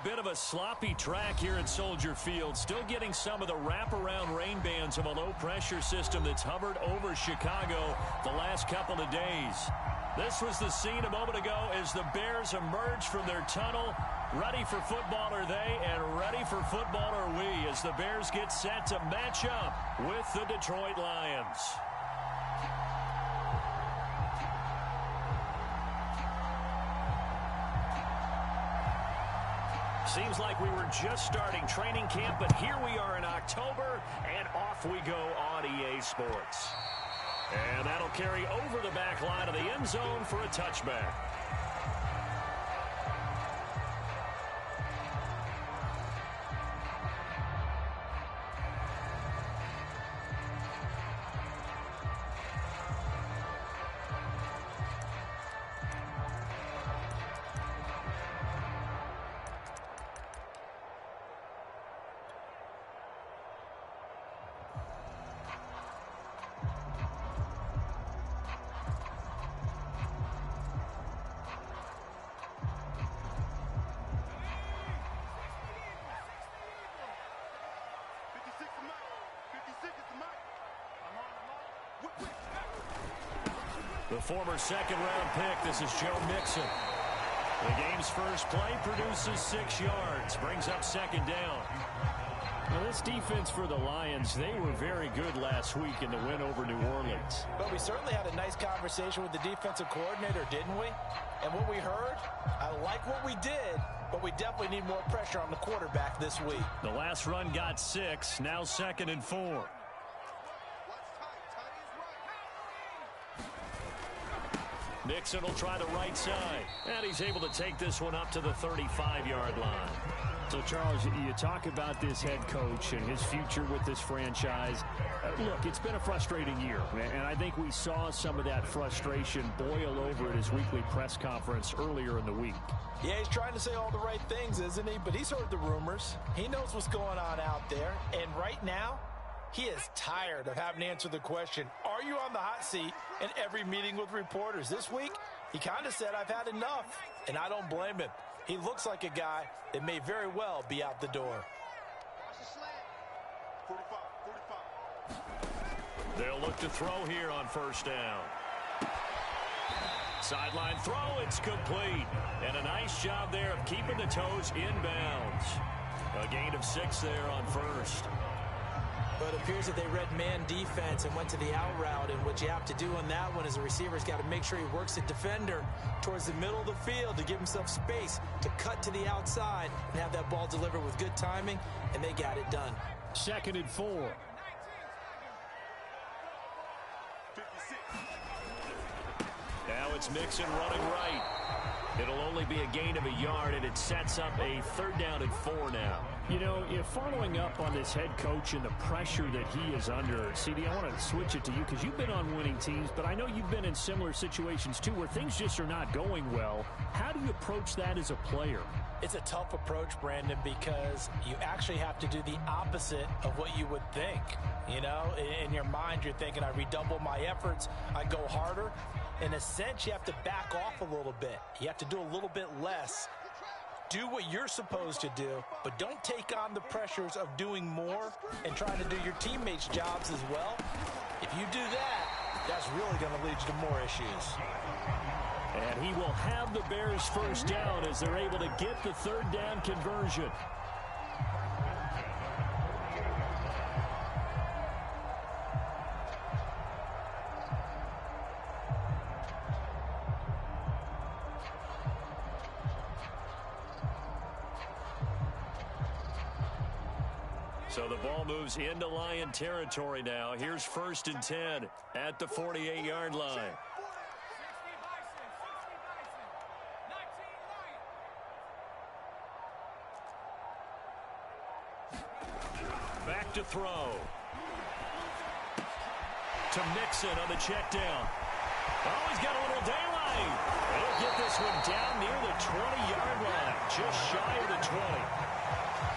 Bit of a sloppy track here at Soldier Field. Still getting some of the wraparound rain bands of a low-pressure system that's hovered over Chicago the last couple of days. This was the scene a moment ago as the Bears emerged from their tunnel. Ready for football are they, and ready for football are we as the Bears get set to match up with the Detroit Lions. Seems like we were just starting training camp, but here we are in October, and off we go on EA Sports. And that'll carry over the back line of the end zone for a touchback. The former second-round pick, this is Joe Mixon. The game's first play produces 6 yards, brings up second down. Now, this defense for the Lions, they were very good last week in the win over New Orleans. But we certainly had a nice conversation with the defensive coordinator, didn't we? And what we heard, I like what we did, but we definitely need more pressure on the quarterback this week. The last run got 6, now 2nd and 4. Mixon will try the right side, and he's able to take this one up to the 35-yard line. So, Charles, you talk about this head coach and his future with this franchise. Look, it's been a frustrating year, and I think we saw some of that frustration boil over at his weekly press conference earlier in the week. Yeah, he's trying to say all the right things, isn't he? But he's heard the rumors. He knows what's going on out there, and right now, he is tired of having to answer the question, are you on the hot seat, in every meeting with reporters. This week, he kind of said, I've had enough, and I don't blame him. He looks like a guy that may very well be out the door. They'll look to throw here on first down. Sideline throw, it's complete. And a nice job there of keeping the toes inbounds. A gain of 6 there on first. But it appears that they read man defense and went to the out route. And what you have to do on that one is the receiver's got to make sure he works the defender towards the middle of the field to give himself space to cut to the outside and have that ball delivered with good timing, and they got it done. 2nd and 4. Now it's Mixon running right. It'll only be a gain of a yard, and it sets up a 3rd down and 4 now. You know, following up on this head coach and the pressure that he is under, CD, I want to switch it to you because you've been on winning teams, but I know you've been in similar situations too where things just are not going well. How do you approach that as a player? It's a tough approach, Brandon, because you actually have to do the opposite of what you would think. You know, in your mind, you're thinking, I redouble my efforts, I go harder. In a sense, you have to back off a little bit. You have to do a little bit less. Do what you're supposed to do, but don't take on the pressures of doing more and trying to do your teammates' jobs as well. If you do that, that's really going to lead you to more issues. And he will have the Bears first down as they're able to get the 3rd down conversion. So the ball moves into Lion territory now. Here's 1st and 10 at the 48-yard line. Back to throw. To Mixon on the check down. Oh, he's got a little daylight. He'll get this one down near the 20-yard line, just shy of the 20.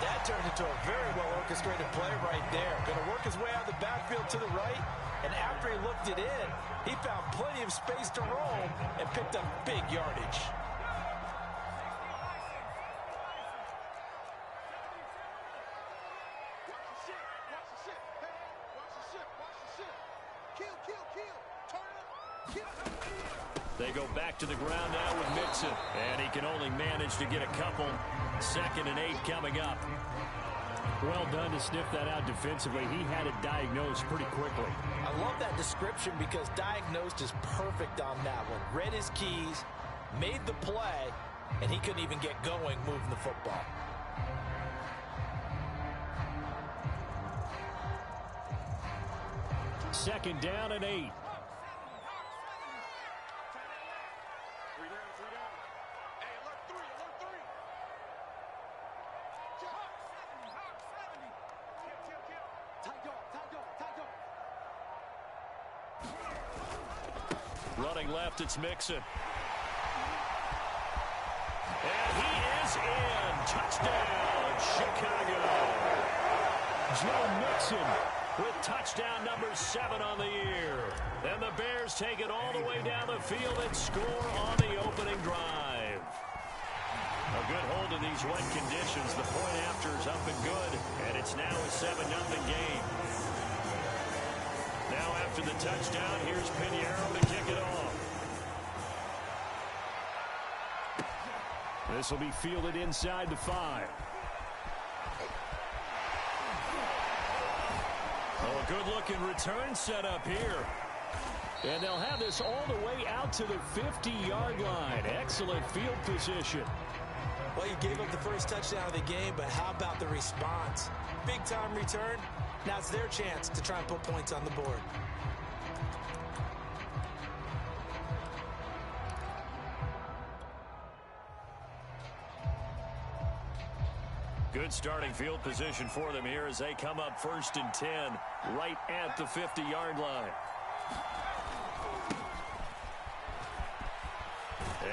That turned into a very well-orchestrated play right there. Going to work his way out of the backfield to the right, and after he looked it in, he found plenty of space to roam and picked up big yardage. They go back to the ground now with Mixon. And he can only manage to get a couple. 2nd and 8 coming up. Well done to sniff that out defensively. He had it diagnosed pretty quickly. I love that description because diagnosed is perfect on that one. Read his keys, made the play, and he couldn't even get going moving the football. Second down and 8. Running left, it's Mixon. And he is in. Touchdown, Chicago. Joe Mixon with touchdown number 7 on the year. And the Bears take it all the way down the field and score on the opening drive. A good hold in these wet conditions. The point after is up and good. And it's now a 7-0 game. Now after the touchdown, here's Pinheiro to kick it off. This will be fielded inside the 5. Oh, a good-looking return set up here. And they'll have this all the way out to the 50-yard line. Excellent field position. Well, you gave up the first touchdown of the game, but how about the response? Big-time return. Now it's their chance to try and put points on the board. Good starting field position for them here as they come up 1st and 10 right at the 50-yard line.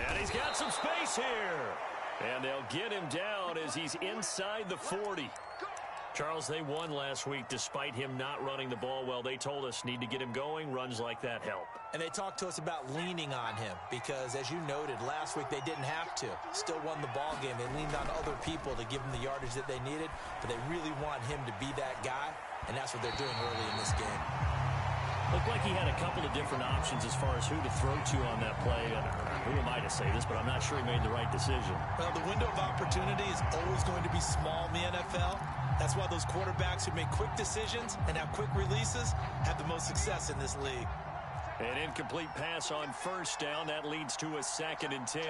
And he's got some space here. And they'll get him down as he's inside the 40. Charles, they won last week despite him not running the ball well. They told us need to get him going. Runs like that help. And they talked to us about leaning on him because, as you noted, last week they didn't have to. Still won the ball game. They leaned on other people to give them the yardage that they needed, but they really want him to be that guy, and that's what they're doing early in this game. Looked like he had a couple of different options as far as who to throw to on that play. And who am I to say this, but I'm not sure he made the right decision. Well, the window of opportunity is always going to be small in the NFL. That's why those quarterbacks who make quick decisions and have quick releases have the most success in this league. An incomplete pass on 1st down. That leads to a 2nd and 10.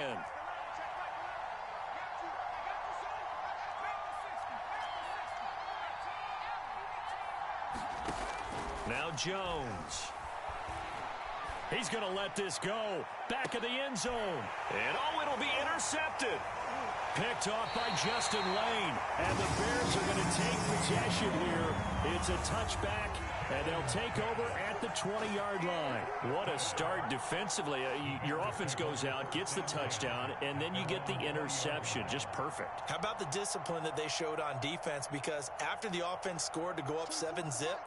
Now Jones. He's going to let this go. Back of the end zone. And oh, it'll be intercepted. Picked off by Justin Lane. And the Bears are going to take possession here. It's a touchback, and they'll take over at the 20-yard line. What a start defensively. Your offense goes out, gets the touchdown, and then you get the interception. Just perfect. How about the discipline that they showed on defense? Because after the offense scored to go up 7-zip,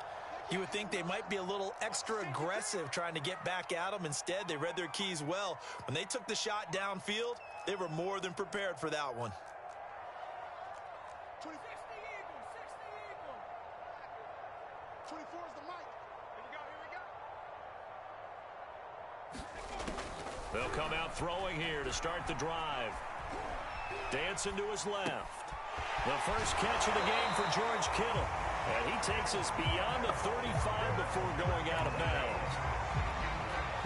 you would think they might be a little extra aggressive trying to get back at them. Instead, they read their keys well. When they took the shot downfield, they were more than prepared for that one. 60 Eagle. 24 is the mic. Here we go. They'll come out throwing here to start the drive. Dancing to his left. The first catch of the game for George Kittle. And he takes us beyond the 35 before going out of bounds.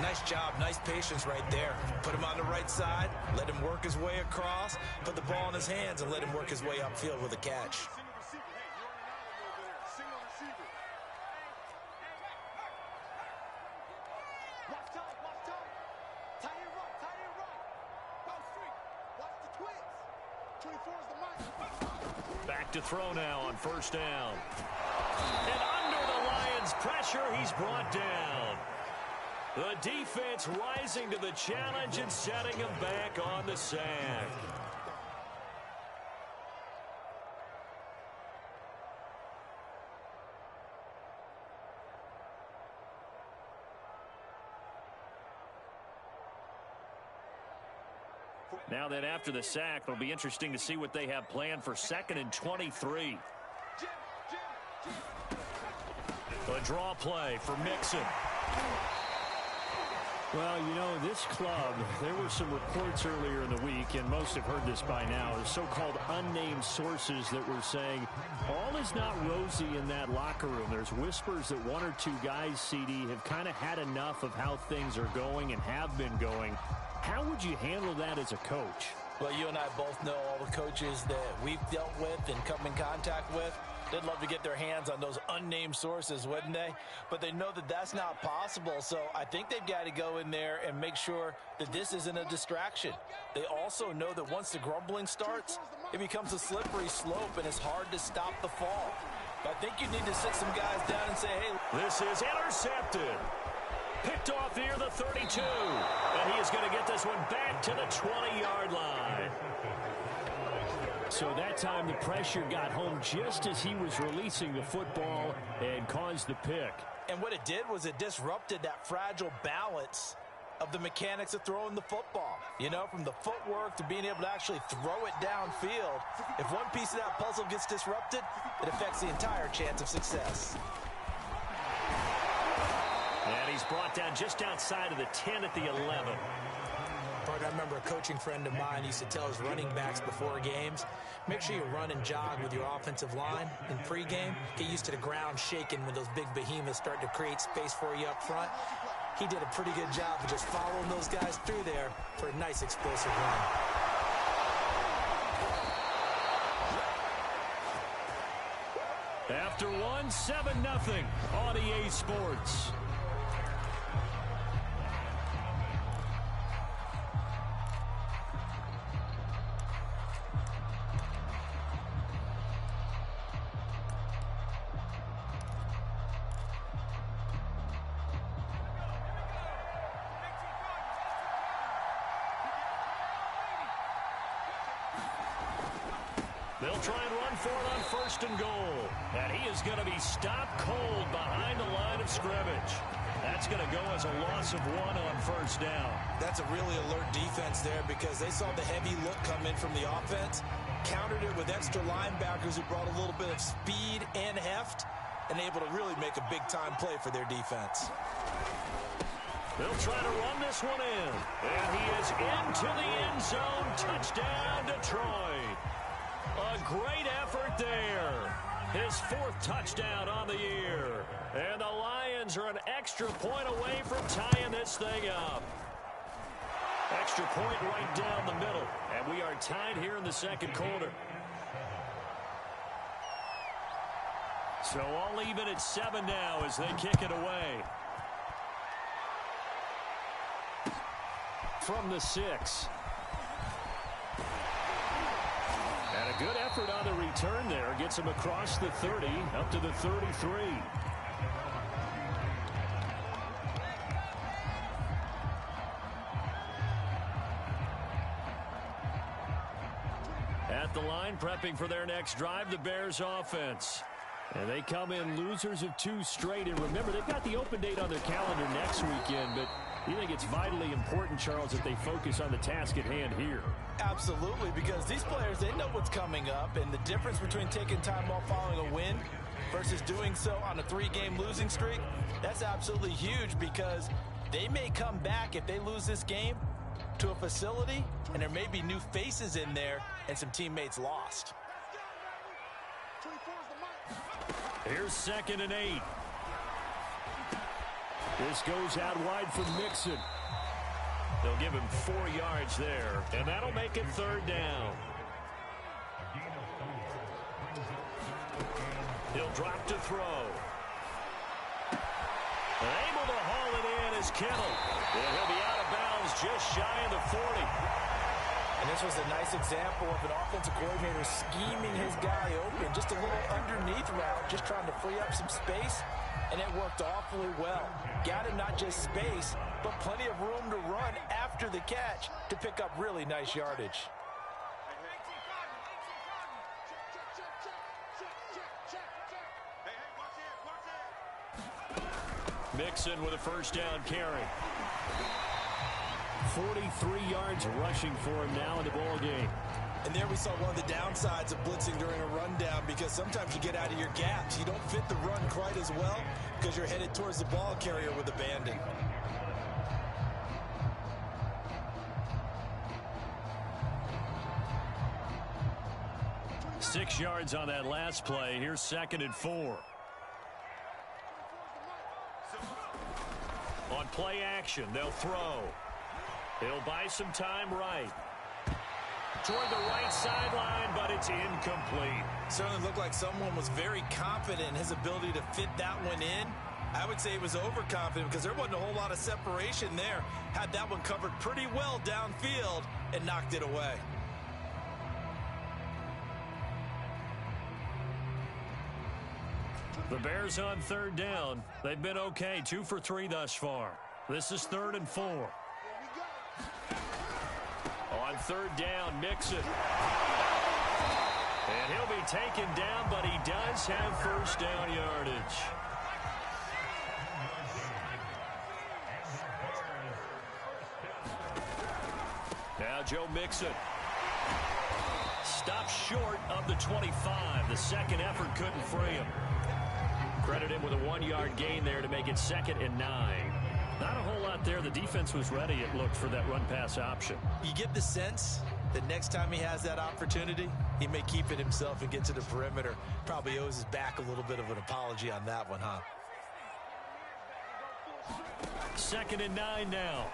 Nice job, nice patience right there. Put him on the right side, let him work his way across, put the ball in his hands, and let him work his way upfield with a catch. Back to throw now on 1st down. And under the Lions' pressure, he's brought down. The defense rising to the challenge and setting him back on the sack. Now then, after the sack, it'll be interesting to see what they have planned for 2nd and 23. A draw play for Mixon. Well, you know, this club, there were some reports earlier in the week, and most have heard this by now, the so-called unnamed sources that were saying all is not rosy in that locker room. There's whispers that one or two guys, CD, have kind of had enough of how things are going and have been going. How would you handle that as a coach? Well, you and I both know all the coaches that we've dealt with and come in contact with. They'd love to get their hands on those unnamed sources, wouldn't they? But they know that that's not possible, so I think they've got to go in there and make sure that this isn't a distraction. They also know that once the grumbling starts, it becomes a slippery slope, and it's hard to stop the fall. But I think you need to sit some guys down and say, hey. This is intercepted. Picked off near the 32. And he is going to get this one back to the 20-yard line. So that time the pressure got home just as he was releasing the football and caused the pick. And what it did was it disrupted that fragile balance of the mechanics of throwing the football. You know, from the footwork to being able to actually throw it downfield. If one piece of that puzzle gets disrupted, it affects the entire chance of success. And he's brought down just outside of the 10 at the 11. I remember a coaching friend of mine used to tell his running backs before games, make sure you run and jog with your offensive line in pregame. Get used to the ground shaking when those big behemoths start to create space for you up front. He did a pretty good job of just following those guys through there for a nice explosive run. After one, 7-0 on EA Sports. They'll try and run for it on 1st and goal. And he is going to be stopped cold behind the line of scrimmage. That's going to go as a loss of 1 on 1st down. That's a really alert defense there because they saw the heavy look come in from the offense, countered it with extra linebackers who brought a little bit of speed and heft, and able to really make a big-time play for their defense. They'll try to run this one in. And he is into the end zone. Touchdown, Detroit. A great effort there. His 4th touchdown on the year. And the Lions are an extra point away from tying this thing up. Extra point right down the middle. And we are tied here in the 2nd quarter. So all even at 7 now as they kick it away. From the 6. And a good effort on the return there. Gets him across the 30, up to the 33. At the line, prepping for their next drive, the Bears offense. And they come in losers of 2 straight. And remember, they've got the open date on their calendar next weekend, but you think it's vitally important, Charles, that they focus on the task at hand here? Absolutely, because these players, they know what's coming up, and the difference between taking time off following a win versus doing so on a 3-game losing streak, that's absolutely huge because they may come back if they lose this game to a facility, and there may be new faces in there and some teammates lost. Here's 2nd and 8. This goes out wide for Mixon. They'll give him 4 yards there, and that'll make it 3rd down. He'll drop to throw. Able to haul it in is Kittle. And he'll be out of bounds just shy of the 40. And this was a nice example of an offensive coordinator scheming his guy open. Just a little underneath route, just trying to free up some space. And it worked awfully well. Got him not just space, but plenty of room to run after the catch to pick up really nice yardage. Mixon with a 1st down carry. 43 yards rushing for him now in the ball game. And there we saw one of the downsides of blitzing during a rundown because sometimes you get out of your gaps. You don't fit the run quite as well because you're headed towards the ball carrier with abandon. 6 yards on that last play. Here's 2nd and 4. On play action, they'll throw. He'll buy some time right. Toward the right sideline, but it's incomplete. Certainly looked like someone was very confident in his ability to fit that one in. I would say he was overconfident because there wasn't a whole lot of separation there. Had that one covered pretty well downfield and knocked it away. The Bears on 3rd down. They've been okay, 2 for 3 thus far. This is 3rd and 4. On 3rd down, Mixon. And he'll be taken down, but he does have first down yardage. Now Joe Mixon. Stopped short of the 25. The second effort couldn't free him. Credit him with a 1-yard gain there to make it 2nd and 9. Not a whole lot there. The defense was ready, it looked, for that run-pass option. You get the sense that next time he has that opportunity, he may keep it himself and get to the perimeter. Probably owes his back a little bit of an apology on that one, huh? 2nd and 9 now.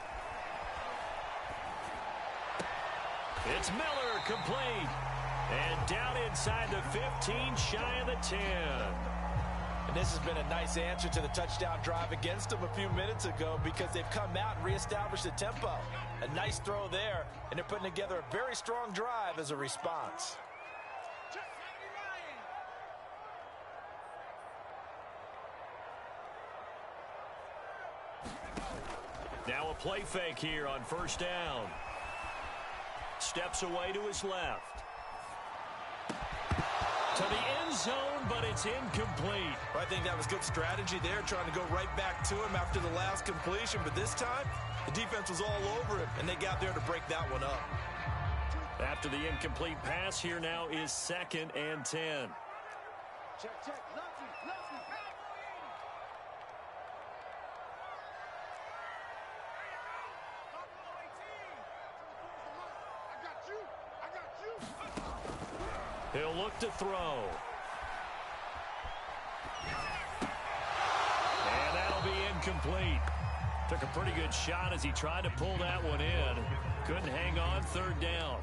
It's Miller, complete. And down inside the 15, shy of the 10. And this has been a nice answer to the touchdown drive against them a few minutes ago because they've come out and reestablished the tempo. A nice throw there, and they're putting together a very strong drive as a response. Now a play fake here on 1st down. Steps away to his left. To the end zone, but it's incomplete. I think that was good strategy there, trying to go right back to him after the last completion. But this time, the defense was all over him, and they got there to break that one up. After the incomplete pass, here now is 2nd and 10. Check. Lefty. He'll look to throw. And that'll be incomplete. Took a pretty good shot as he tried to pull that one in. Couldn't hang on 3rd down.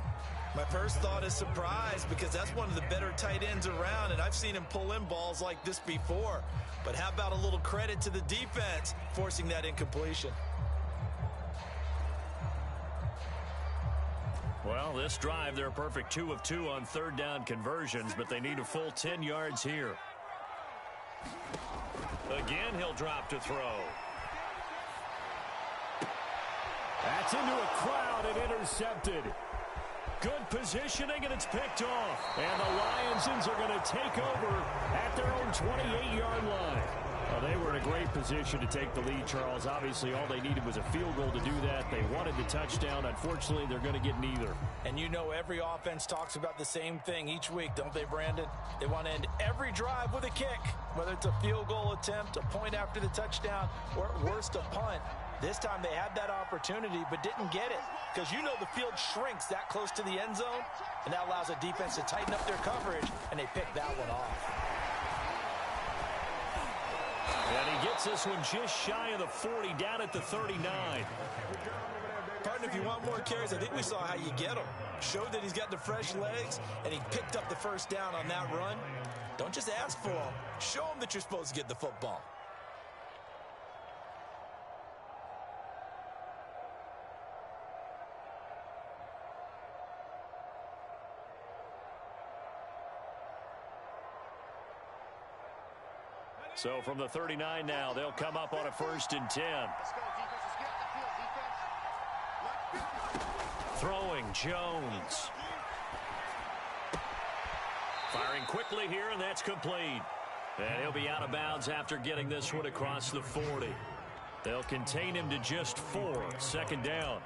My first thought is surprise because that's one of the better tight ends around, and I've seen him pull in balls like this before. But how about a little credit to the defense forcing that incompletion? Well, this drive, they're a perfect 2 of 2 on 3rd down conversions, but they need a full 10 yards here. Again, he'll drop to throw. That's into a crowd and intercepted. Good positioning, and it's picked off. And the Lions are going to take over at their own 28-yard line. Well, they were in a great position to take the lead, Charles. Obviously, all they needed was a field goal to do that. They wanted the touchdown. Unfortunately, they're going to get neither. And you know every offense talks about the same thing each week, don't they, Brandon? They want to end every drive with a kick, whether it's a field goal attempt, a point after the touchdown, or at worst, a punt. This time they had that opportunity but didn't get it because you know the field shrinks that close to the end zone, and that allows a defense to tighten up their coverage, and they pick that one off. And he gets this one just shy of the 40, down at the 39. Partner, if you want more carries, I think we saw how you get them. Showed that he's got the fresh legs, and he picked up the first down on that run. Don't just ask for them. Show them that you're supposed to get the football. So from the 39 now, they'll come up on a 1st and 10. Let's go, defense. Let's get the field, defense. Throwing, Jones. Firing quickly here, and that's complete. And he'll be out of bounds after getting this one across the 40. They'll contain him to just 4. 2nd down.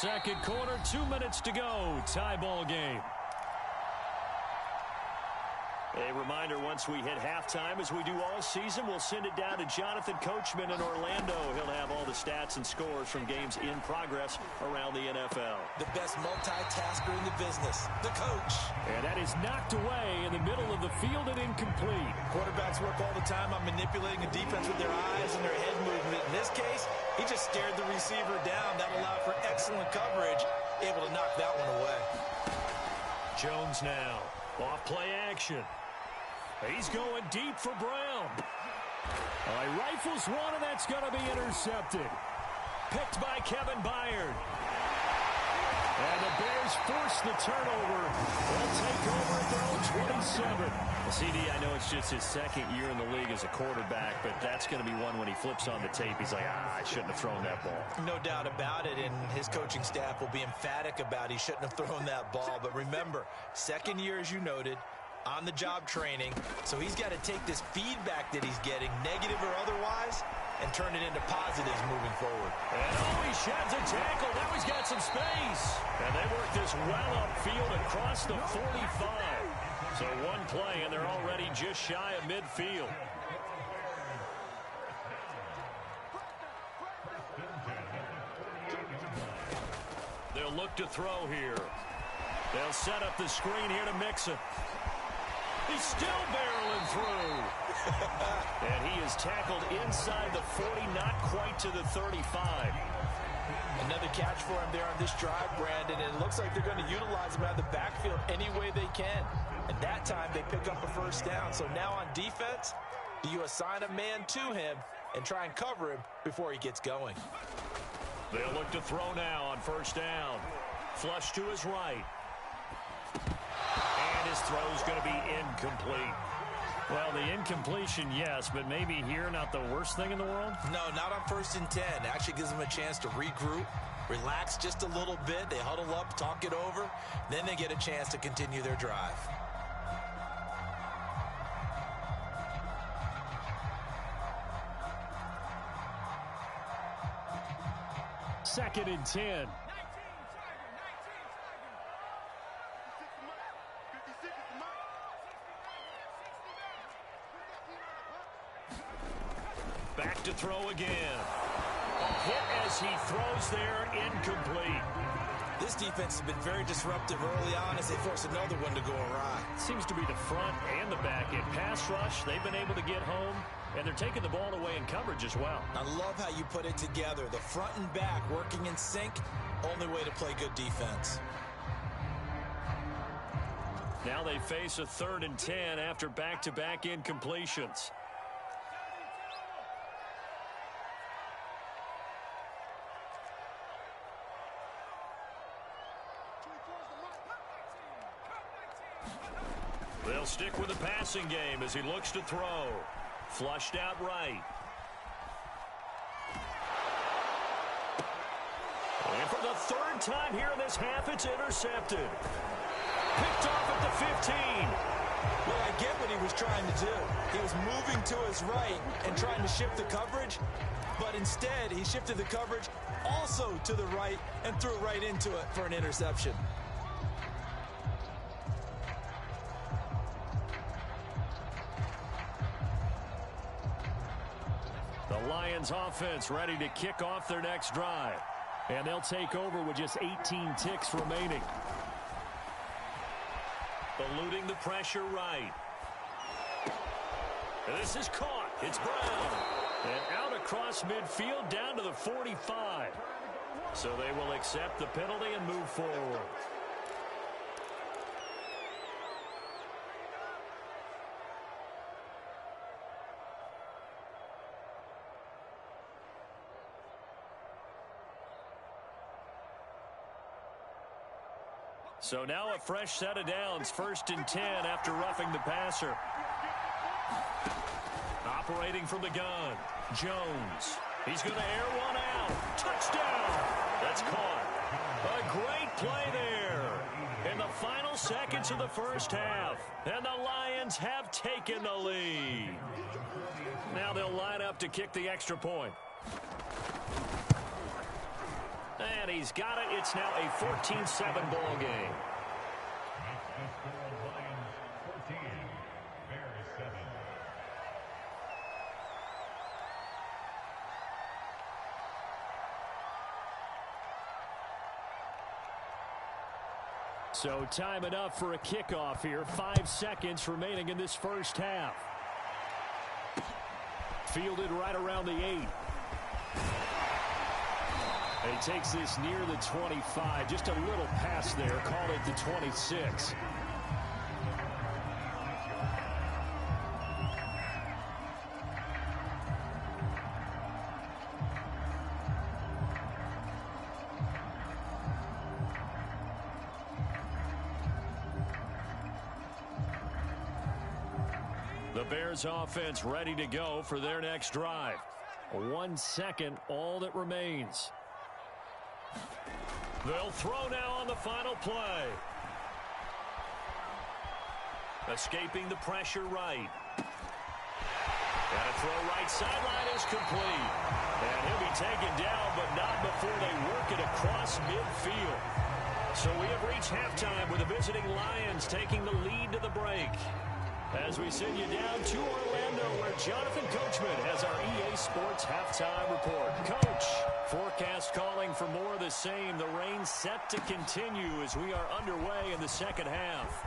Second quarter, 2 minutes to go. Tie ball game. A reminder, once we hit halftime, as we do all season, we'll send it down to Jonathan Coachman in Orlando. He'll have all the stats and scores from games in progress around the NFL. The best multitasker in the business, the coach. And that is knocked away in the middle of the field and incomplete. Quarterbacks work all the time on manipulating a defense with their eyes and their head movement. In this case, he just stared the receiver down. That allowed for excellent coverage, able to knock that one away. Jones now, off play action. He's going deep for Brown. He rifles one, and that's going to be intercepted. Picked by Kevin Byard. And the Bears force the turnover. They'll take over at their own 27. Well, CD, I know it's just his second year in the league as a quarterback, but that's going to be one when he flips on the tape. He's like, I shouldn't have thrown that ball. No doubt about it, and his coaching staff will be emphatic about he shouldn't have thrown that ball. But remember, second year, as you noted, on-the-job training, so he's got to take this feedback that he's getting, negative or otherwise, and turn it into positives moving forward. And he sheds a tackle. Now he's got some space. And they work this well upfield across the 45. So one play, and they're already just shy of midfield. They'll look to throw here. They'll set up the screen here to Mixon. He's still barreling through. And he is tackled inside the 40, not quite to the 35. Another catch for him there on this drive, Brandon, and it looks like they're going to utilize him out of the backfield any way they can. And that time they pick up a first down. So now on defense, do you assign a man to him and try and cover him before he gets going? They'll look to throw now on first down. Flush to his right. And his throw's going to be incomplete. Well, the incompletion, yes, but maybe here not the worst thing in the world? No, not on 1st and 10. It actually gives them a chance to regroup, relax just a little bit. They huddle up, talk it over. Then they get a chance to continue their drive. Second and 10. Back to throw again. Hit as he throws there, incomplete. This defense has been very disruptive early on as they force another one to go awry. Seems to be the front and the back end. Pass rush, they've been able to get home, and they're taking the ball away in coverage as well. I love how you put it together. The front and back working in sync, only way to play good defense. Now they face a 3rd and 10 after back-to-back incompletions. They'll stick with the passing game as he looks to throw. Flushed out right. And for the 3rd time here in this half, it's intercepted. Picked off at the 15. Well, I get what he was trying to do. He was moving to his right and trying to shift the coverage, but instead he shifted the coverage also to the right and threw right into it for an interception. The Lions offense ready to kick off their next drive. And they'll take over with just 18 ticks remaining. Eluding the pressure right. And this is caught. It's Brown. And out across midfield down to the 45. So they will accept the penalty and move forward. So now a fresh set of downs, 1st and 10 after roughing the passer. Operating from the gun, Jones. He's going to air one out. Touchdown! That's caught. A great play there in the final seconds of the first half. And the Lions have taken the lead. Now they'll line up to kick the extra point. And he's got it. It's now a 14-7 ball game. So time enough for a kickoff here. 5 seconds remaining in this first half. Fielded right around the 8. And he takes this near the 25. Just a little pass there. Call it the 26. The Bears offense ready to go for their next drive. 1 second, all that remains. They'll throw now on the final play. Escaping the pressure right. And a throw right sideline is complete. And he'll be taken down, but not before they work it across midfield. So we have reached halftime with the visiting Lions taking the lead to the break. As we send you down to Orlando, where Jonathan Coachman has our EA Sports halftime report. Coach, forecast calling for more of the same. The rain set to continue as we are underway in the second half.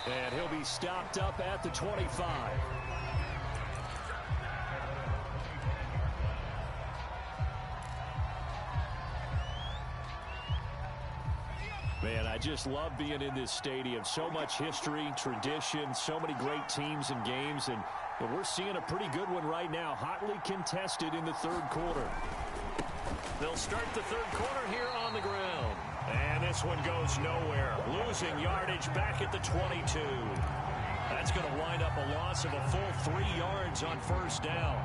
And he'll be stopped up at the 25. Man, I just love being in this stadium. So much history, tradition, so many great teams and games, and we're seeing a pretty good one right now. Hotly contested in the third quarter. They'll start the third quarter here on the ground. And this one goes nowhere. Losing yardage back at the 22. That's going to wind up a loss of a full 3 yards on first down.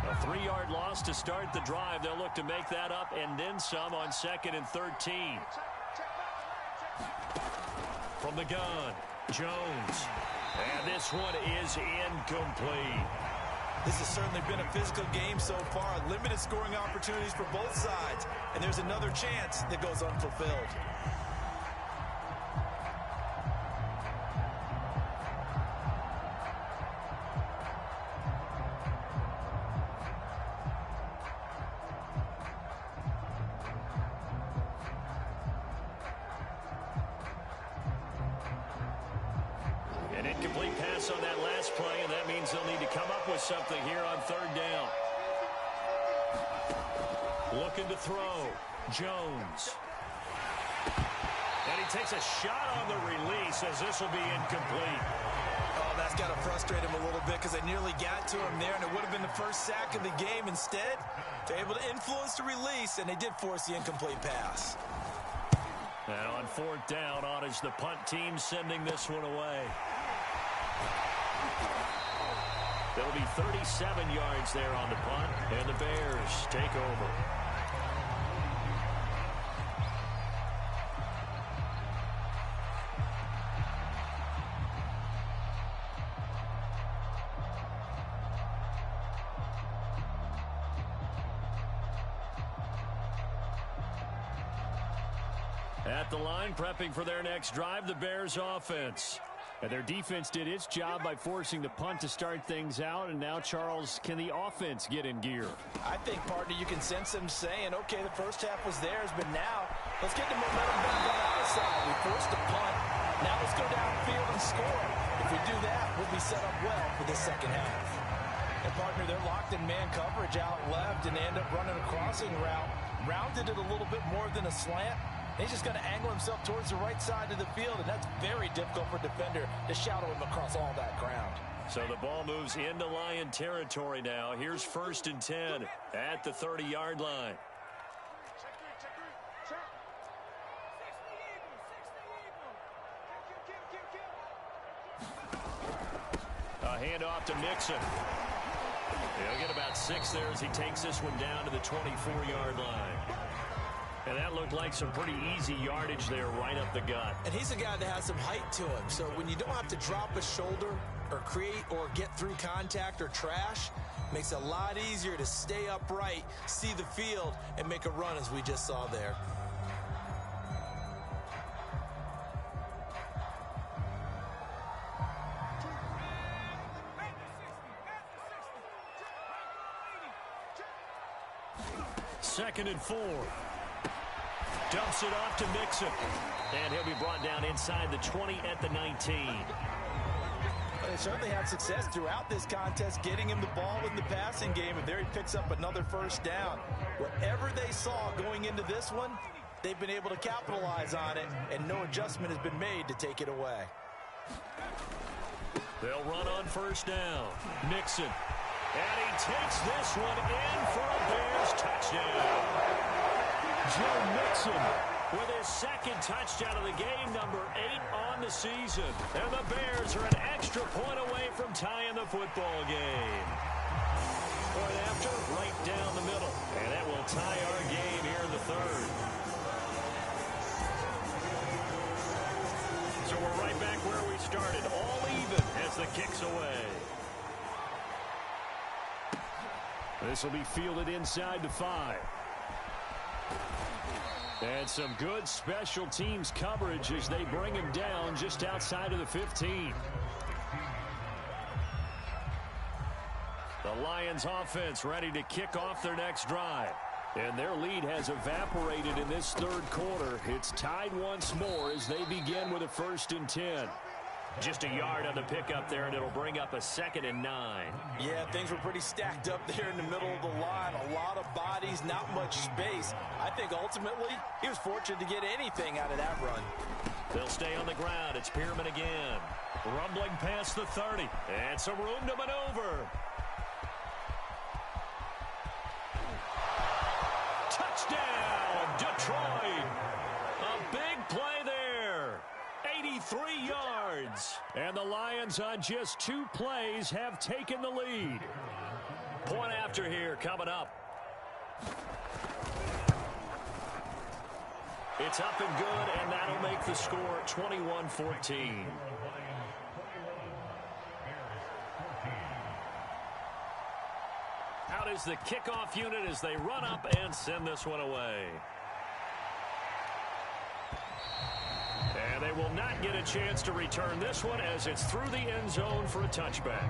A 3-yard loss to start the drive. They'll look to make that up and then some on 2nd and 13. From the gun, Jones. And this one is incomplete. This has certainly been a physical game so far. Limited scoring opportunities for both sides. And there's another chance that goes unfulfilled. An incomplete pass on that last play, and that means they'll need to come up with something here on third down. Looking to throw. Jones. And he takes a shot on the release as this will be incomplete. Oh, that's got to frustrate him a little bit because they nearly got to him there, and it would have been the first sack of the game. Instead, they're able to influence the release, and they did force the incomplete pass. And on fourth down, Otis, the punt team sending this one away. There'll be 37 yards there on the punt, and the Bears take over. At the line, prepping for their next drive, the Bears offense. And their defense did its job by forcing the punt to start things out. And now, Charles, can the offense get in gear? I think, partner, you can sense them saying, okay, the first half was theirs, but now let's get the momentum back on our side. We forced a punt. Now let's go downfield and score. If we do that, we'll be set up well for the second half. And, partner, they're locked in man coverage out left, and they end up running a crossing route. Rounded it a little bit more than a slant. He's just going to angle himself towards the right side of the field, and that's very difficult for a defender to shadow him across all that ground. So the ball moves into Lion territory now. Here's 1st and 10 at the 30-yard line. A handoff to Mixon. He'll get about 6 there as he takes this one down to the 24-yard line. And that looked like some pretty easy yardage there right up the gut. And he's a guy that has some height to him. So when you don't have to drop a shoulder or create or get through contact or trash, makes it a lot easier to stay upright, see the field, and make a run as we just saw there. Second and 4. Dumps it off to Mixon. And he'll be brought down inside the 20 at the 19. They certainly had success throughout this contest, getting him the ball in the passing game, and there he picks up another first down. Whatever they saw going into this one, they've been able to capitalize on it, and no adjustment has been made to take it away. They'll run on first down. Mixon. And he takes this one in for a Bears touchdown. Joe Mixon with his second touchdown of the game, number 8 on the season. And the Bears are an extra point away from tying the football game. Point after, right down the middle. And that will tie our game here in the third. So we're right back where we started, all even as the kick's away. This will be fielded inside the 5. And some good special teams coverage as they bring him down just outside of the 15. The Lions offense ready to kick off their next drive. And their lead has evaporated in this third quarter. It's tied once more as they begin with a 1st and 10. Just a yard on the pickup there, and it'll bring up a 2nd and 9. Yeah, things were pretty stacked up there in the middle of the line. A lot of bodies, not much space. I think ultimately he was fortunate to get anything out of that run. They'll stay on the ground. It's Pearman again. Rumbling past the 30. And some room to maneuver. Touchdown, Detroit. A big play there. 83 yards. And the Lions on just 2 plays have taken the lead. Point after here coming up. It's up and good, and that'll make the score 21-14. Out is the kickoff unit as they run up and send this one away. And they will not get a chance to return this one as it's through the end zone for a touchback.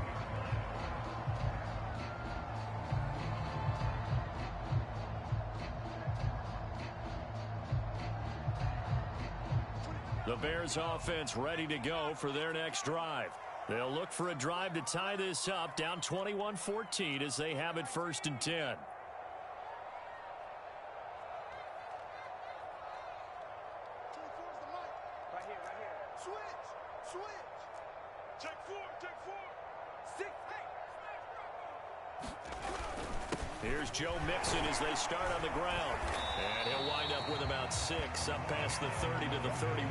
The Bears offense ready to go for their next drive. They'll look for a drive to tie this up, down 21-14 as they have it 1st and 10. Right here. Switch. Take 4. 6. Here's Joe Mixon as they start on the ground. And he'll wind up with about 6, up past the 30 to the 31.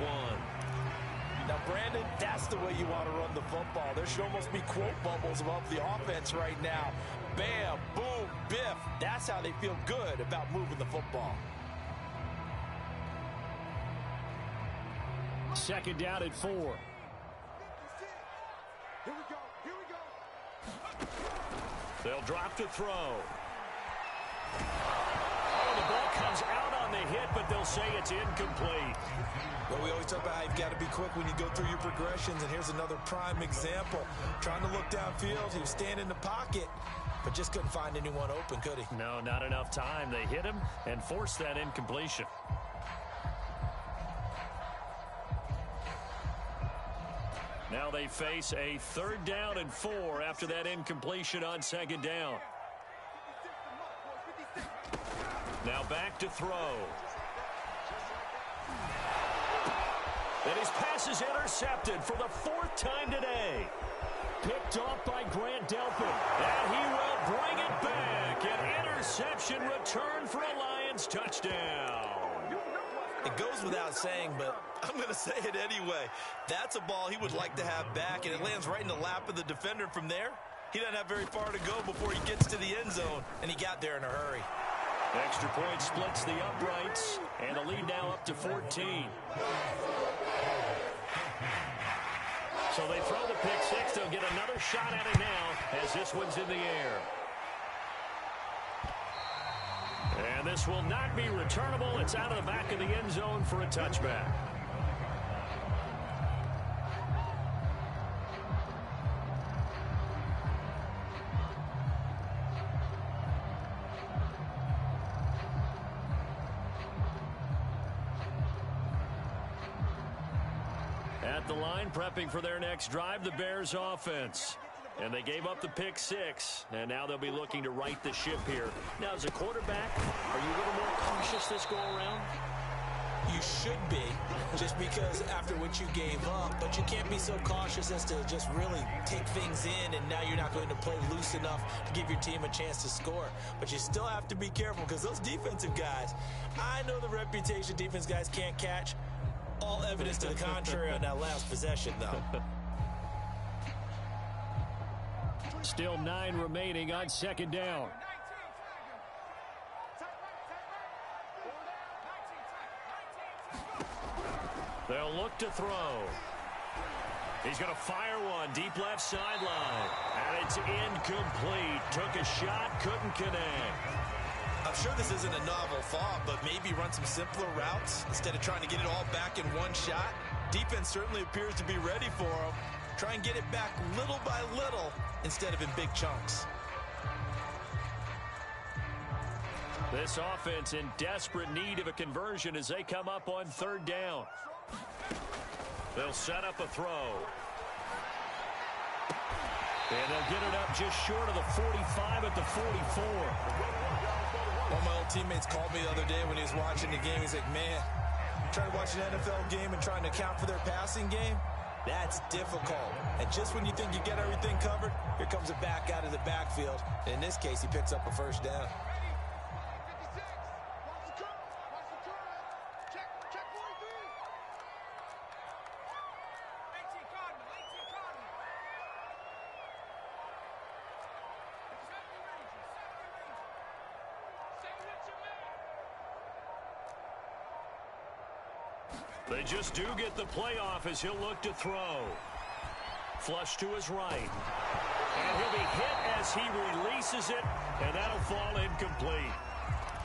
Now, Brandon, that's the way you want to run the football. There should almost be quote bubbles above the offense right now. Bam, boom, biff. That's how they feel good about moving the football. 2nd down at 4. Here we go. They'll drop to throw. Oh, the ball comes out on the hit, but they'll say it's incomplete. Well, we always talk about how you've got to be quick when you go through your progressions, and here's another prime example. Trying to look downfield, he was standing in the pocket, but just couldn't find anyone open, could he? No, not enough time. They hit him and forced that incompletion. Now they face a 3rd down and 4 after that incompletion on 2nd down. Now back to throw. And his pass is intercepted for the 4th time today. Picked off by Grant Delpit. And he will bring it back. An interception return for a Lions touchdown. It goes without saying, but I'm going to say it anyway. That's a ball he would like to have back, and it lands right in the lap of the defender from there. He doesn't have very far to go before he gets to the end zone, and he got there in a hurry. Extra point splits the uprights, and the lead now up to 14. So they throw the pick 6. They'll get another shot at it now as this one's in the air. And this will not be returnable. It's out of the back of the end zone for a touchback. At the line, prepping for their next drive, the Bears offense. And they gave up the pick 6, and now they'll be looking to right the ship here. Now, as a quarterback, are you a little more cautious this go-around? You should be, just because after what you gave up, but you can't be so cautious as to just really take things in, and now you're not going to play loose enough to give your team a chance to score. But you still have to be careful, because those defensive guys, I know the reputation defense guys can't catch. All evidence to the contrary on that last possession, though. Still 9 remaining on second down. They'll look to throw. He's going to fire one deep left sideline. And it's incomplete. Took a shot, couldn't connect. I'm sure this isn't a novel thought, but maybe run some simpler routes instead of trying to get it all back in one shot. Defense certainly appears to be ready for him. Try and get it back little by little instead of in big chunks. This offense in desperate need of a conversion as they come up on third down. They'll set up a throw. And they'll get it up just short of the 45 at the 44. One of my old teammates called me the other day when he was watching the game. He's like, man, trying to watch an NFL game and trying to account for their passing game, that's difficult. And just when you think you get everything covered, here comes a back out of the backfield. And in this case, he picks up a first down. They just do get the playoff as he'll look to throw. Flush to his right. And he'll be hit as he releases it, and that'll fall incomplete.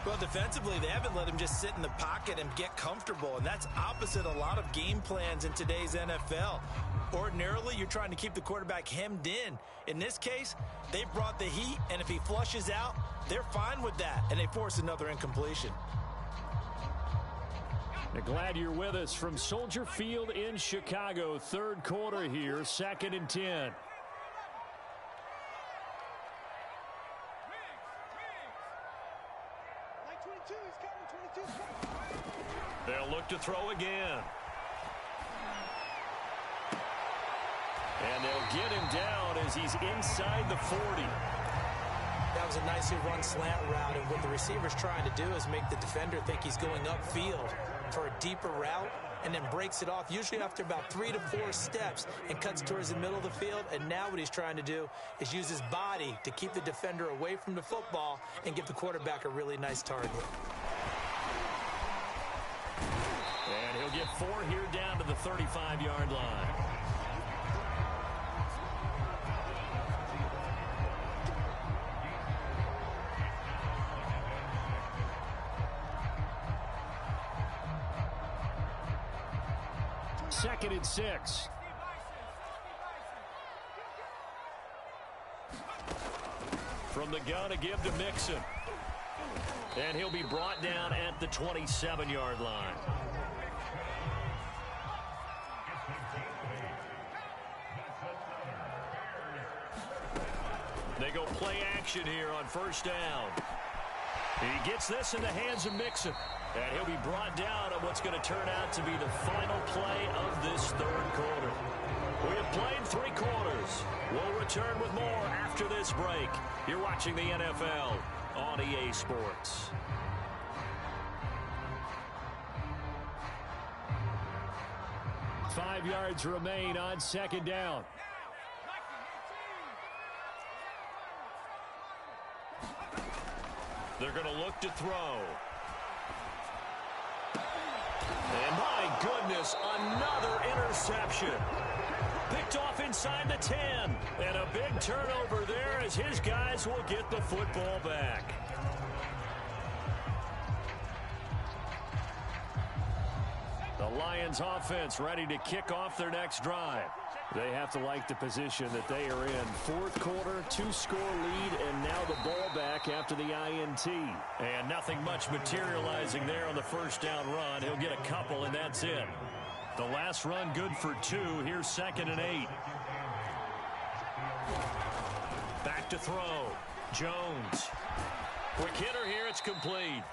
Well, defensively, they haven't let him just sit in the pocket and get comfortable, and that's opposite a lot of game plans in today's NFL. Ordinarily, you're trying to keep the quarterback hemmed in. In this case, they brought the heat, and if he flushes out, they're fine with that, and they force another incompletion. Glad you're with us from Soldier Field in Chicago. Third quarter here, 2nd and 10. They'll look to throw again. And they'll get him down as he's inside the 40. That was a nicely run slant route, and what the receiver's trying to do is make the defender think he's going upfield for a deeper route, and then breaks it off, usually after about 3 to 4 steps, and cuts towards the middle of the field. And now what he's trying to do is use his body to keep the defender away from the football and give the quarterback a really nice target. And he'll get 4 here down to the 35-yard line. Second and 6. From the gun, a give to Mixon. And he'll be brought down at the 27-yard line. They go play action here on first down. He gets this in the hands of Mixon. And he'll be brought down on what's going to turn out to be the final play of this third quarter. We have played 3 quarters. We'll return with more after this break. You're watching the NFL on EA Sports. Five yards remain on second down. They're going to look to throw. And my goodness, another interception. Picked off inside the 10. And a big turnover there as his guys will get the football back. The Lions offense ready to kick off their next drive. They have to like the position that they are in. Fourth quarter, 2-score lead, and now the ball back after the INT. And nothing much materializing there on the first down run. He'll get a couple, and that's it. The last run good for 2. Here's 2nd and 8. Back to throw. Jones. Quick hitter here. It's complete.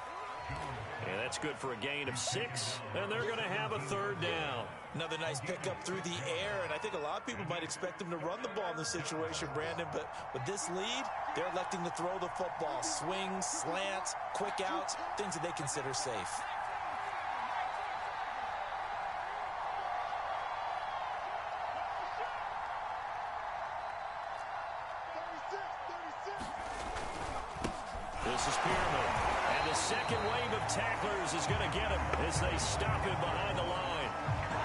And that's good for a gain of 6. And they're going to have a 3rd down. Another nice pickup through the air, and I think a lot of people might expect them to run the ball in this situation, Brandon, but with this lead, they're electing to throw the football. Swings, slants, quick outs, things that they consider safe. This is Pierman. And the second wave of tacklers is going to get him as they stop him behind the line.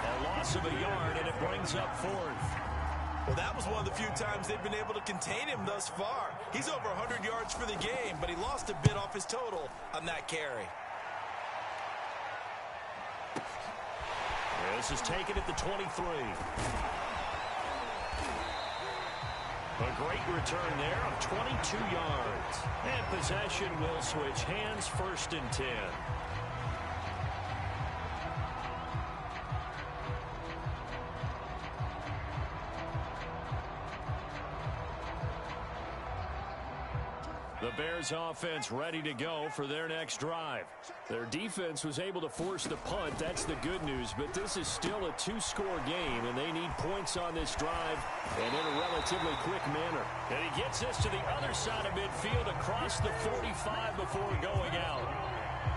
A loss of a yard, and it brings up 4th. Well, that was one of the few times they've been able to contain him thus far. He's over 100 yards for the game, but he lost a bit off his total on that carry. This is taken at the 23. A great return there of 22 yards. And possession will switch hands, 1st and 10. The Bears offense ready to go for their next drive. Their defense was able to force the punt. That's the good news. But this is still a 2-score game, and they need points on this drive and in a relatively quick manner. And he gets this to the other side of midfield across the 45 before going out.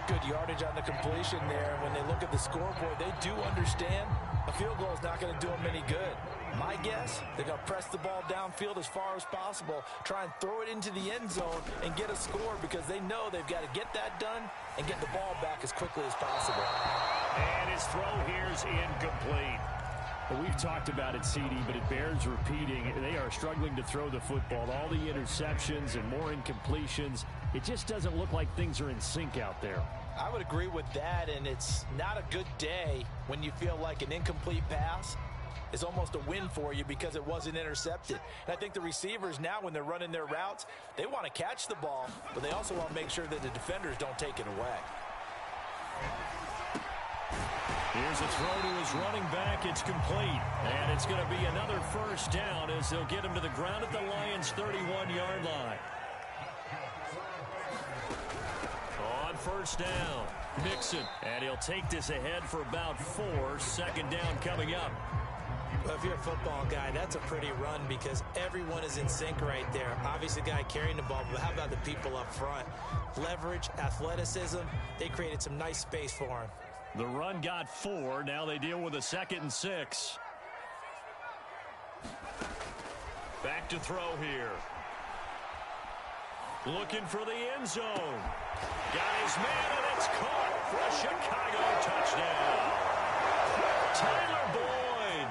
Good yardage on the completion there. When they look at the scoreboard, they do understand a field goal is not going to do them any good. My guess, they're going to press the ball downfield as far as possible, try and throw it into the end zone and get a score because they know they've got to get that done and get the ball back as quickly as possible. And his throw here is incomplete. Well, we've talked about it, CD, but it bears repeating. They are struggling to throw the football. All the interceptions and more incompletions. It just doesn't look like things are in sync out there. I would agree with that, and it's not a good day when you feel like an incomplete pass is almost a win for you because it wasn't intercepted. And I think the receivers now, when they're running their routes, they want to catch the ball, but they also want to make sure that the defenders don't take it away. Here's a throw to his running back. It's complete. And it's going to be another 1st down as they'll get him to the ground at the Lions' 31-yard line. On 1st down, Mixon. And he'll take this ahead for about 4. 2nd down coming up. Well, if you're a football guy, that's a pretty run because everyone is in sync right there. Obviously, the guy carrying the ball, but how about the people up front? Leverage, athleticism, they created some nice space for him. The run got 4. Now they deal with a 2nd and 6. Back to throw here. Looking for the end zone. Got his man, and it's caught for a Chicago touchdown. Tyler Boyd,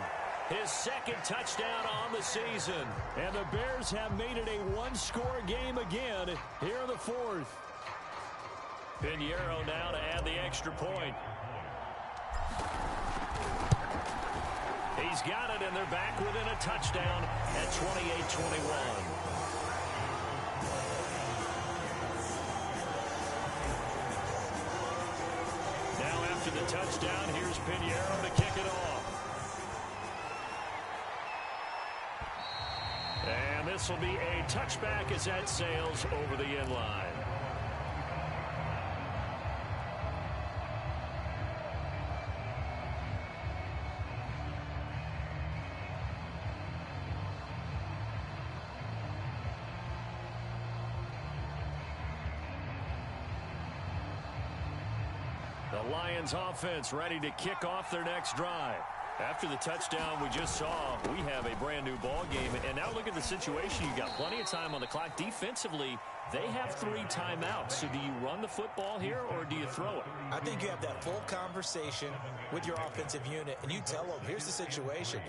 his 2nd touchdown on the season. And the Bears have made it a 1-score game again here in the 4th. Pinheiro now to add the extra point. He's got it, and they're back within a touchdown at 28-21. Now after the touchdown, here's Pinheiro to kick it off. And this will be a touchback as that sails over the end line. The Lions offense ready to kick off their next drive. After the touchdown we just saw, we have a brand new ball game. And now look at the situation. You got plenty of time on the clock. Defensively, they have 3 timeouts. So do you run the football here or do you throw it? I think you have that full conversation with your offensive unit, and you tell them, here's the situation.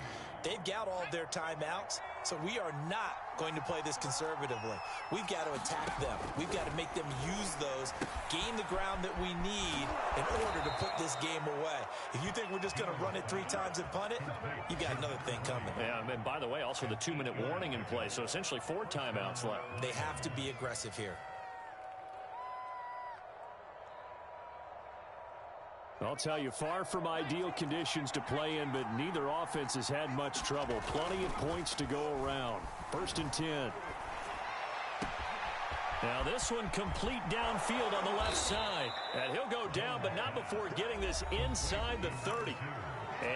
They've got all of their timeouts, so we are not going to play this conservatively. We've got to attack them. We've got to make them use those, gain the ground that we need in order to put this game away. If you think we're just going to run it 3 times and punt it, you got another thing coming. Yeah, and by the way, also the 2-minute warning in play, so essentially 4 timeouts left. They have to be aggressive here. I'll tell you, far from ideal conditions to play in, but neither offense has had much trouble. Plenty of points to go around. 1st and 10. Now this one complete downfield on the left side. And he'll go down, but not before getting this inside the 30.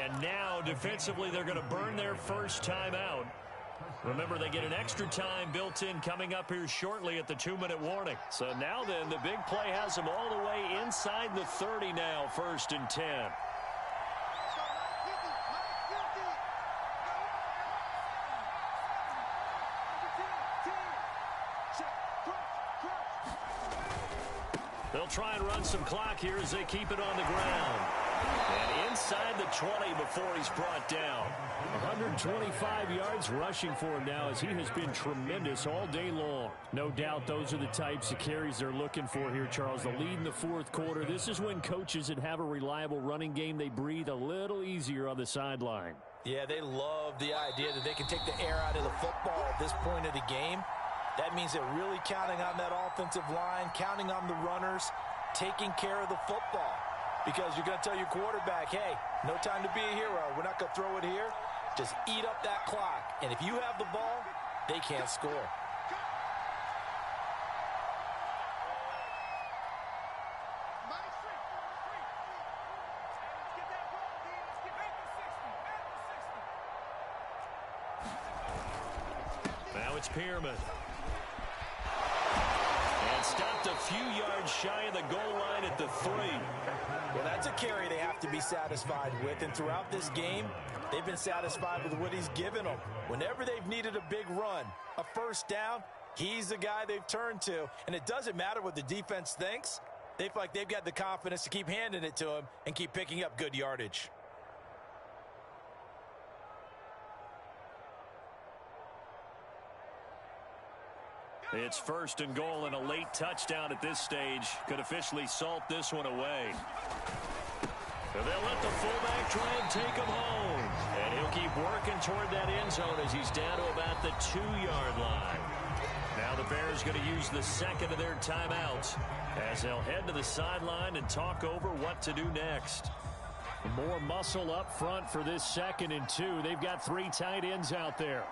And now defensively they're going to burn their first time out. Remember, they get an extra time built in coming up here shortly at the 2-minute warning. So now then, the big play has them all the way inside the 30 now, 1st and 10. They'll try and run some clock here as they keep it on the ground. And inside the 20 before he's brought down. 125 yards rushing for him now as he has been tremendous all day long. No doubt those are the types of carries they're looking for here, Charles. The lead in the 4th quarter. This is when coaches that have a reliable running game, they breathe a little easier on the sideline. Yeah, they love the idea that they can take the air out of the football at this point of the game. That means they're really counting on that offensive line, counting on the runners, taking care of the football. Because you're going to tell your quarterback, hey, no time to be a hero. We're not going to throw it here. Just eat up that clock. And if you have the ball, they can't score. Now it's Pierman. And stopped a few yards shy of the goal line at the 3. Well, that's a carry they have to be satisfied with. And throughout this game, they've been satisfied with what he's given them. Whenever they've needed a big run, a first down, he's the guy they've turned to. And it doesn't matter what the defense thinks. They feel like they've got the confidence to keep handing it to him and keep picking up good yardage. It's 1st and goal, and a late touchdown at this stage could officially salt this one away. So they'll let the fullback try and take him home. And he'll keep working toward that end zone as he's down to about the 2-yard line. Now the Bears going to use the second of their timeouts as they'll head to the sideline and talk over what to do next. More muscle up front for this 2nd and 2. They've got 3 tight ends out there.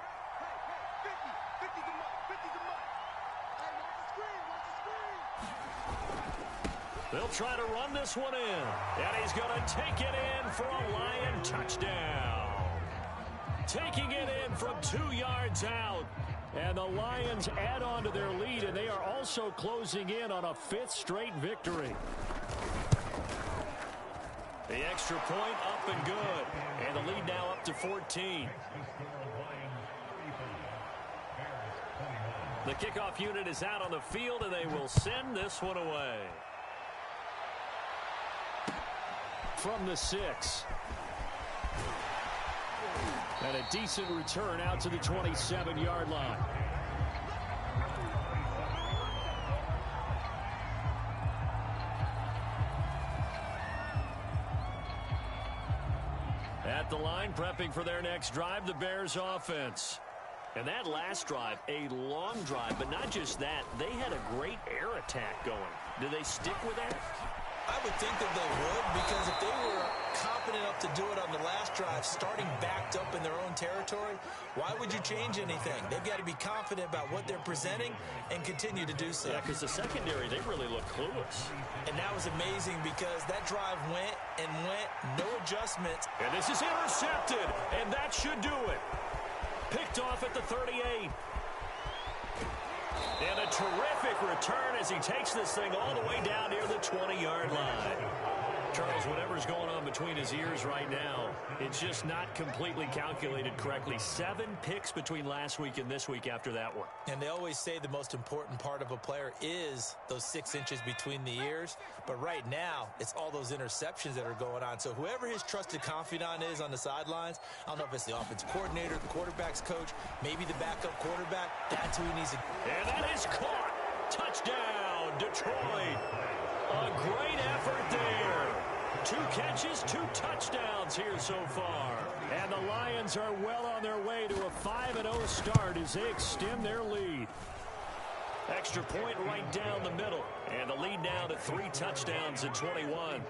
They'll try to run this one in. And he's going to take it in for a Lion touchdown. Taking it in from 2 yards out. And the Lions add on to their lead, and they are also closing in on a 5th straight victory. The extra point up and good. And the lead now up to 14. The kickoff unit is out on the field, and they will send this one away. From the 6. And a decent return out to the 27-yard line. At the line, prepping for their next drive, the Bears offense. And that last drive, a long drive, but not just that. They had a great air attack going. Do they stick with that? I would think that they would, because if they were confident enough to do it on the last drive, starting backed up in their own territory, why would you change anything? They've got to be confident about what they're presenting and continue to do so. Yeah, because the secondary, they really look clueless. And that was amazing because that drive went and went, no adjustments. And this is intercepted, and that should do it. Picked off at the 38. And a terrific return as he takes this thing all the way down near the 20-yard line. Charles, whatever's going on between his ears right now, it's just not completely calculated correctly. 7 picks between last week and this week after that one. And they always say the most important part of a player is those 6 inches between the ears. But right now, it's all those interceptions that are going on. So whoever his trusted confidant is on the sidelines, I don't know if it's the offensive coordinator, the quarterback's coach, maybe the backup quarterback, that's who he needs to. And that is caught. Touchdown, Detroit. A great effort there. 2 catches, 2 touchdowns here so far. And the Lions are well on their way to a 5-0 start as they extend their lead. Extra point right down the middle. And the lead now to 3 touchdowns at 21.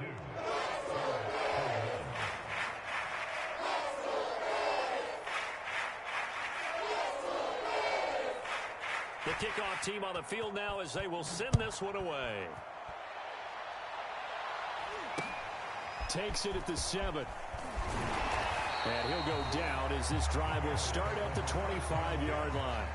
The kickoff team on the field now as they will send this one away. Takes it at the 7. And he'll go down as this drive will start at the 25-yard line.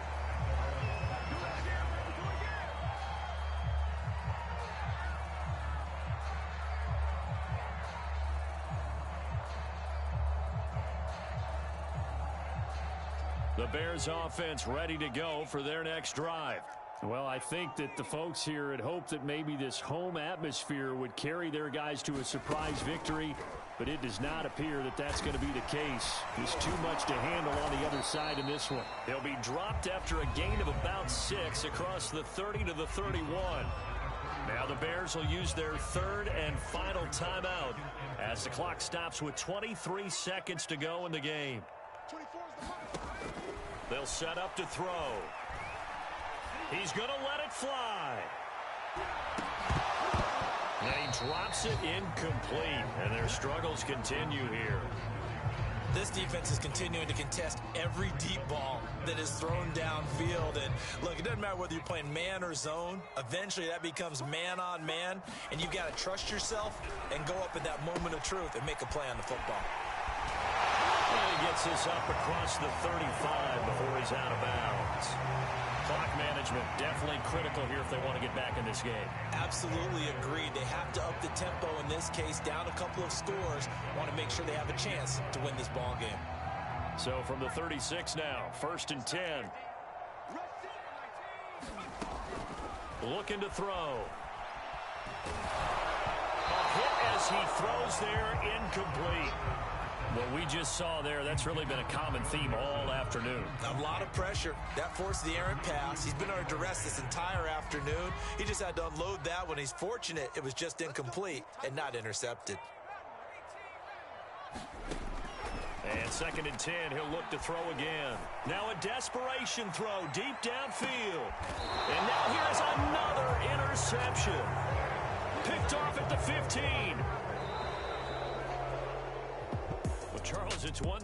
The Bears offense ready to go for their next drive. Well, I think that the folks here had hoped that maybe this home atmosphere would carry their guys to a surprise victory, but it does not appear that that's going to be the case. There's too much to handle on the other side in this one. They'll be dropped after a gain of about 6 across the 30 to the 31. Now the Bears will use their third and final timeout as the clock stops with 23 seconds to go in the game. They'll set up to throw. He's going to let it fly. And he drops it incomplete, and their struggles continue here. This defense is continuing to contest every deep ball that is thrown downfield. And look, it doesn't matter whether you're playing man or zone. Eventually that becomes man on man, and you've got to trust yourself and go up at that moment of truth and make a play on the football. And he gets this up across the 35 before he's out of bounds. Clock management definitely critical here if they want to get back in this game. Absolutely agreed. They have to up the tempo in this case, down a couple of scores. Want to make sure they have a chance to win this ball game. So from the 36 now, 1st and 10. Looking to throw. A hit as he throws there, incomplete. What we just saw there, that's really been a common theme all afternoon. A lot of pressure. That forced the errant pass. He's been under duress this entire afternoon. He just had to unload that one. He's fortunate it was just incomplete and not intercepted. And 2nd and 10, he'll look to throw again. Now a desperation throw deep downfield. And now here's another interception. Picked off at the 15. Charles, it's 1